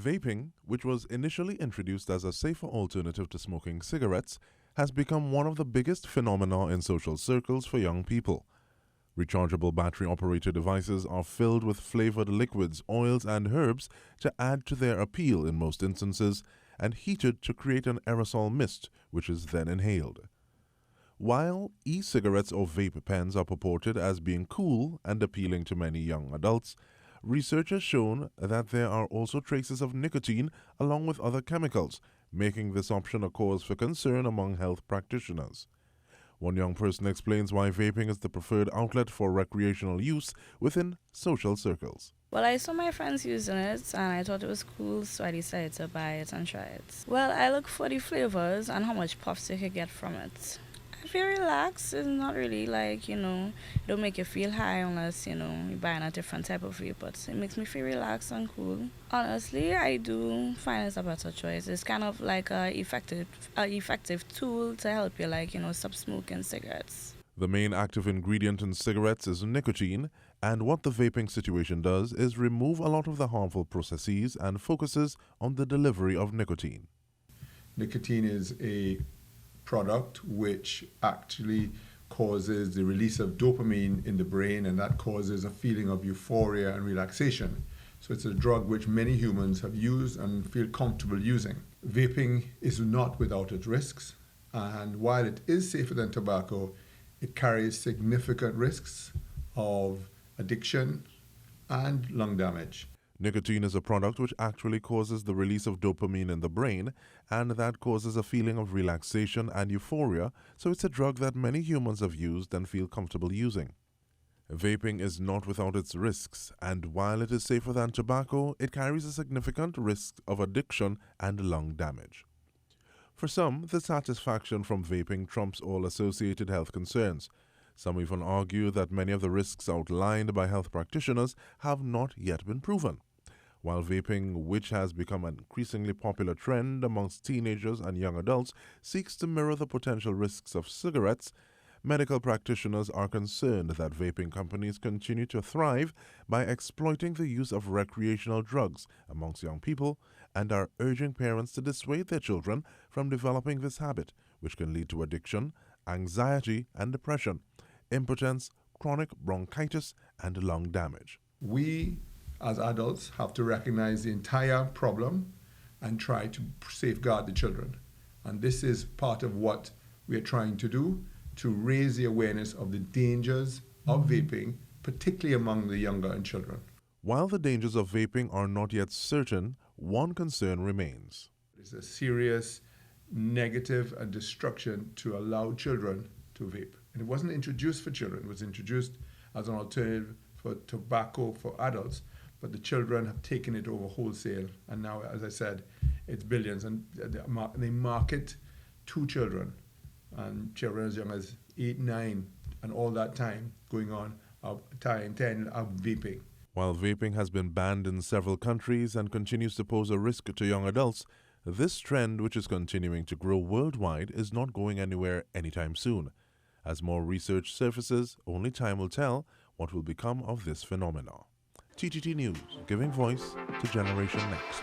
Vaping, which was initially introduced as a safer alternative to smoking cigarettes, has become one of the biggest phenomena in social circles for young people. Rechargeable battery-operated devices are filled with flavored liquids, oils, and herbs to add to their appeal in most instances, and heated to create an aerosol mist, which is then inhaled. While e-cigarettes or vape pens are purported as being cool and appealing to many young adults, research has shown that there are also traces of nicotine along with other chemicals, making this option a cause for concern among health practitioners. One young person explains why vaping is the preferred outlet for recreational use within social circles. Well, I saw my friends using it and I thought it was cool, so I decided to buy it and try it. Well, I look for the flavors and how much puffs you could get from it. I feel relaxed. It's not really like, it don't make you feel high unless, you're buying a different type of vape, but it makes me feel relaxed and cool. Honestly, I do find it's a better choice. It's kind of like a effective tool to help you, stop smoking cigarettes. The main active ingredient in cigarettes is nicotine, and what the vaping situation does is remove a lot of the harmful processes and focuses on the delivery of nicotine. Nicotine is a product which actually causes the release of dopamine in the brain, and that causes a feeling of euphoria and relaxation. So it's a drug which many humans have used and feel comfortable using. Vaping is not without its risks, and while it is safer than tobacco, it carries significant risks of addiction and lung damage. Nicotine is a product which actually causes the release of dopamine in the brain, and that causes a feeling of relaxation and euphoria, so it's a drug that many humans have used and feel comfortable using. Vaping is not without its risks, and while it is safer than tobacco, it carries a significant risk of addiction and lung damage. For some, the satisfaction from vaping trumps all associated health concerns. Some even argue that many of the risks outlined by health practitioners have not yet been proven. While vaping, which has become an increasingly popular trend amongst teenagers and young adults, seeks to mirror the potential risks of cigarettes, medical practitioners are concerned that vaping companies continue to thrive by exploiting the use of recreational drugs amongst young people and are urging parents to dissuade their children from developing this habit, which can lead to addiction, anxiety and depression, impotence, chronic bronchitis, and lung damage. We, as adults, have to recognize the entire problem and try to safeguard the children. And this is part of what we are trying to do, to raise the awareness of the dangers of vaping, particularly among the younger and children. While the dangers of vaping are not yet certain, one concern remains. It's a serious negative and destruction to allow children to vape. And it wasn't introduced for children, it was introduced as an alternative for tobacco for adults, but the children have taken it over wholesale, and now, as I said, it's billions, and they market to children, and children as young as 8, 9, and all that time going on, 10 of vaping. While vaping has been banned in several countries and continues to pose a risk to young adults, this trend, which is continuing to grow worldwide, is not going anywhere anytime soon. As more research surfaces, only time will tell what will become of this phenomenon. TTT News, giving voice to Generation Next.